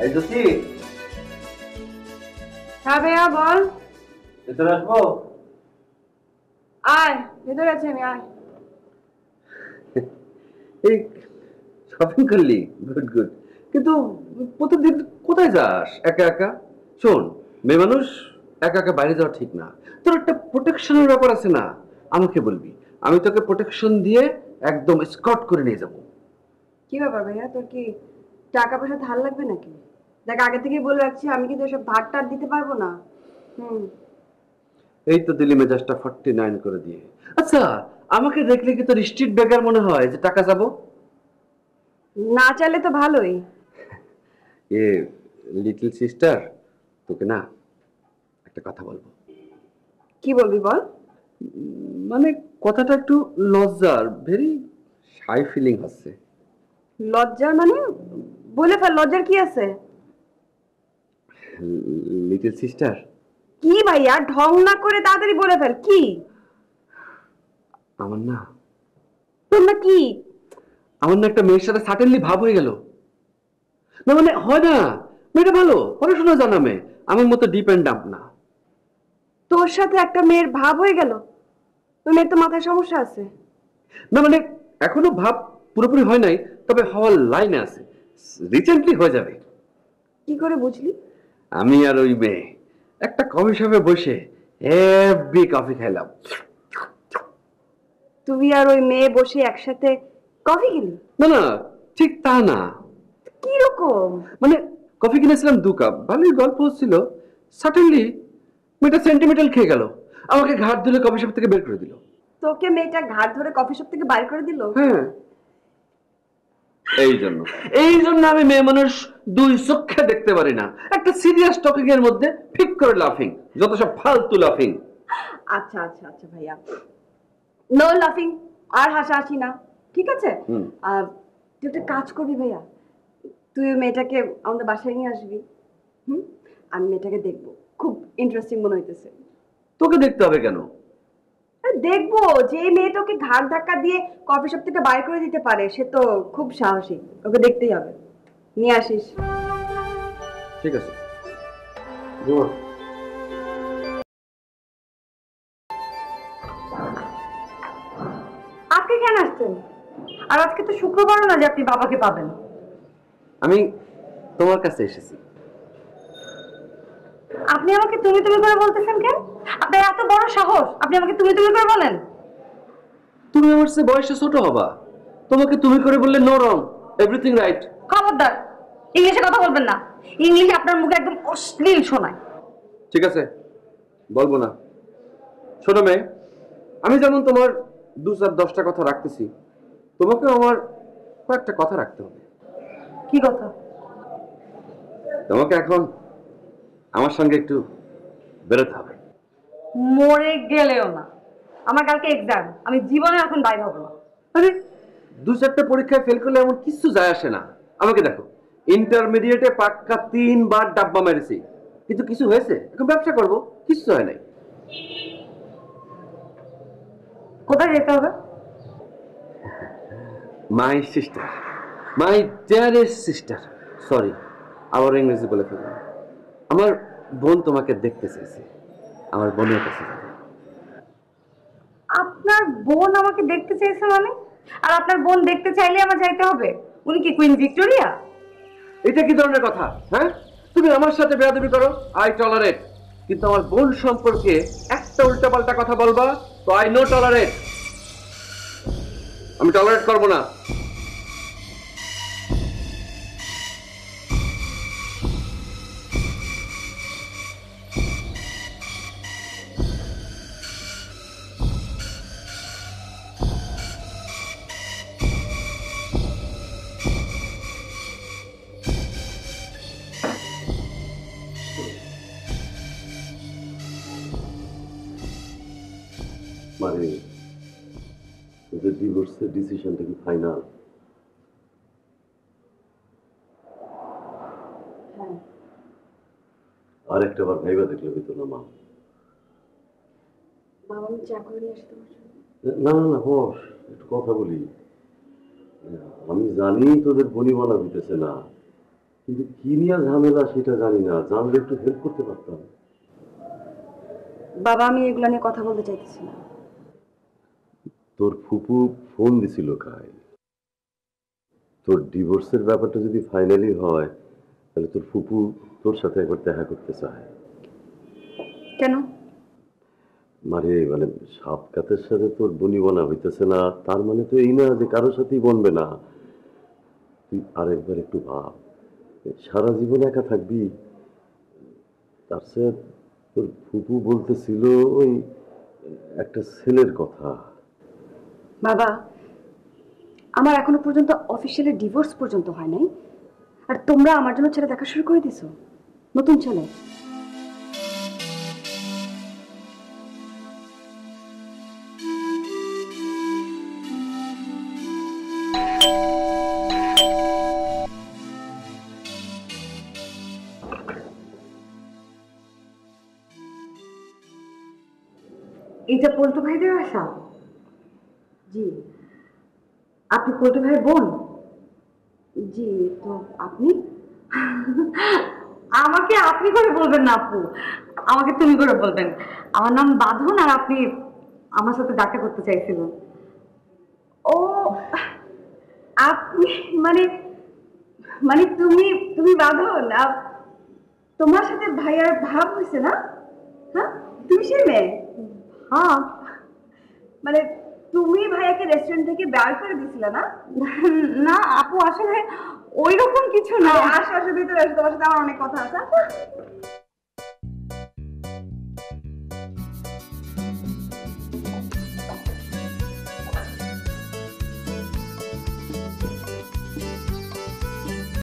এই জ্যোতি, হ্যাঁ ভাইয়া বল। ভেতরে আসবো? আয় ভেতরে আছে, আমি আয়। এই শপিং করলি? Good good. কিন্তু প্রতিদিন কোথায় যাস একা একা? শোন, মেয়ে মানুষ একা একা বাইরে যাওয়া ঠিক না। তোর একটা প্রোটেকশনের ব্যাপার আছে না? আমাকে বলবি, আমি তোকে প্রোটেকশন দিয়ে একদম স্কট করে নিয়ে যাব। কি ব্যাপার ভাইয়া, তোর কি টাকা পয়সা ধার লাগবে নাকি? দেখ আগে থেকেই বলে রাখছি, আমি কিন্তু এসব ধার টার দিতে পারবো না। হুম। এই তো দিলি মেজাজটা 49 করে দিয়ে। আচ্ছা, আমাকে দেখলে কি তোর স্ট্রিট বেকার মনে হয় যে টাকা যাবো? না চাইলে তো ভালোই। এ লিটল সিস্টার, তোকে না একটা কথা বলবো। কি বলবি বল। মানে কথাটা একটু লজ্জার, ভেরি শাই ফিলিং হচ্ছে। লজ্জার মানে? বলে ফেল, লজ্জার কি আছে? লিটল সিস্টার, কি ভাইয়া, ঢং না করে তাড়াতাড়ি বলে ফেল কি। আমার না তোর না কি? আমার না একটা মেয়ের সাথে সাডেনলি ভাব হয়ে গেল। না মানে হয় না, মেয়েটা ভালো, পড়াশোনা জানা মেয়ে, আমার মতো ডিপ অ্যান্ড ডাম্প না। তোর সাথে একটা মেয়ের ভাব হয়ে গেল? ওই মেয়ের তো মাথায় সমস্যা আছে। না মানে এখনো ভাব পুরোপুরি হয় নাই, তবে হওয়ার লাইনে আছে, রিসেন্টলি হয়ে যাবে। কি করে বুঝলি? আমি আর ওই মেয়ে একটা কফি শপে বসে হেভি কফি খাইলাম। তুই আর ওই মেয়ে বসে একসাথে কফি খেলি? না না, ঠিক তা না। কি রকম? মানে কফি কিনেছিলাম 2 কাপ, ভালোই গল্প হচ্ছিল, সাডেনলি মেয়েটা সেন্টিমেন্টাল খেয়ে গেল, আমাকে ঘাট ধরে কফি শপ থেকে বের করে দিল। তোকে মেয়েটা ঘাট ধরে কফি শপ থেকে বাইর করে দিল? হ্যাঁ, এই জন্য এই জন্য আমি মেয়ে মানুষ দুই চোখে দেখতে পারি না। একটা সিরিয়াস টপিক এর মধ্যে ঠিক করে লাফিং, যত সব ফালতু লাফিং। আচ্ছা আচ্ছা আচ্ছা ভাইয়া, নো লাফিং, আর হাসাহাসি না, ঠিক আছে? হুম। তুই একটা কাজ করবি ভাইয়া, তুই ওই মেয়েটাকে আমাদের বাসায় নিয়ে আসবি। হুম। আমি মেয়েটাকে দেখবো, খুব ইন্টারেস্টিং মনে হইতেছে। তোকে দেখতে হবে কেন? দেখবো যে এই মেয়েটাকে ঘাড় ধাক্কা দিয়ে কফি শপ থেকে বাইর করে দিতে পারে, সে তো খুব সাহসী, ওকে দেখতেই হবে। নিয়ে আসিস। ঠিক আছে, ঘুমা। আপনি কেন আসছেন? আর আজকে তো শুক্রবারও না যে আপনি বাবাকে পাবেন। আমি তোমার কাছে এসেছি। আপনি আমাকে তুমি তুমি করে বলতেছেন কেন? আপনার এত বড় সাহস, আপনি আমাকে তুমি তুমি করে বলেন? তুমি আমার চেয়ে বয়সে ছোট হবা, তোমাকে তুমি করে বললে নো রং, এভরিথিং রাইট। খবরদার, ইংলিশে কথা বলবেন না। ইংলিশ আপনার মুখে একদম অশ্লীল শোনায়। ঠিক আছে, বলবো না। শোনো মেয়ে, আমি যেমন তোমার 2-4-10টা কথা রাখতেছি, তোমাকে আমার কয়েকটা কথা রাখতে হবে। কি কথা? তোমাকে এখন আমার সঙ্গে একটু বেরোতে হবে। মরে গেলেও না। আমার কালকে এক্সাম, আমি জীবনে এখন বাইরে হবো না। আরে 2-4টা পরীক্ষায় ফেল করলে এমন কিছু যায় আসে না। আমাকে দেখো, ইন্টারমিডিয়েটে পাক্কা 3 বার ডাব্বা মেরেছি, কিন্তু কিছু হয়েছে? এখন ব্যবসা করব, কিছু হয় নাই। কোথায় যেতে হবে? My sister, my dearest sister, sorry আবার ইংরেজি বলে ফেললাম। আমার বোন তোমাকে দেখতে চাইছে, আমার বোনের কাছে যাবে। আপনার বোন আমাকে দেখতে চাইছে মানে? আর আপনার বোন দেখতে চাইলে আমার যাইতে হবে? উনি কি কুইন ভিক্টোরিয়া? এটা কি ধরনের কথা? হ্যাঁ, তুমি আমার সাথে বেয়াদবি করো, আই টলারেট, কিন্তু আমার বোন সম্পর্কে একটা উল্টাপাল্টা কথা বলবা তো আই নো টলারেট, আমি টলারেট করবো না। মানে ওদের ডিভোর্সের ডিসিশনটা কি ফাইনাল? আর একটা বার ভাইবা দেখলে হইতো না মা? বাবা, আমি চা করে নিয়ে আসতে পারছি? না না না, বস, একটু কথা বলি। আমি জানি তোদের বনিমানা দিতেছে না, কিন্তু কি নিয়ে ঝামেলা সেটা জানি না, জানলে একটু হেল্প করতে পারতাম। বাবা, আমি এগুলো নিয়ে কথা বলতে চাইতেছি না। তোর ফুপু ফোন দিছিল কাল, তোর ডিভোর্সের ব্যাপারটা যদি ফাইনালি হয় তাহলে তোর ফুপু তোর সাথে একবার দেখা করতে চায়। কেন? মানে মানে সাপ কাতের সাথে তোর বনিবনা হইতেছে না, তার মানে তো এই না যে কারোর সাথেই বনবে না। তুই আরেকবার একটু ভাব, সারা জীবন একা থাকবি, তার সাথে তোর ফুপু বলতেছিল ওই একটা ছেলের কথা। বাবা, আমার এখনো পর্যন্ত অফিসিয়ালি ডিভোর্স পর্যন্ত হয় নাই, আর তোমরা আমার জন্য ছেলে দেখা শুরু করে দিছো, নতুন ছেলে। এটা পল্টু ভাইদের আশা? জি। আপনি পল্টু ভাইয়ের বোন? জি, তো আপনি? আমাকে আপনি করে বলবেন না আপু, আমাকে তুমি করে বলবেন। আমার নাম বাঁধন, আর আপনি আমার সাথে দেখা করতে চাইছিলেন। ও, আপনি মানে মানে তুমি তুমি বাঁধন, তোমার সাথে ভাইয়ার ভাব হয়েছে না? হ্যাঁ, তুমি সেই মেয়ে? হ্যাঁ। মানে তুমি ভাইয়াকে রেস্টুরেন্ট থেকে বের করে দিছিলে না? না আপু, আসলে ওই রকম কিছু না। আসো আসো, ভিতরে আসো, তোমার সাথে আমার অনেক কথা আছে।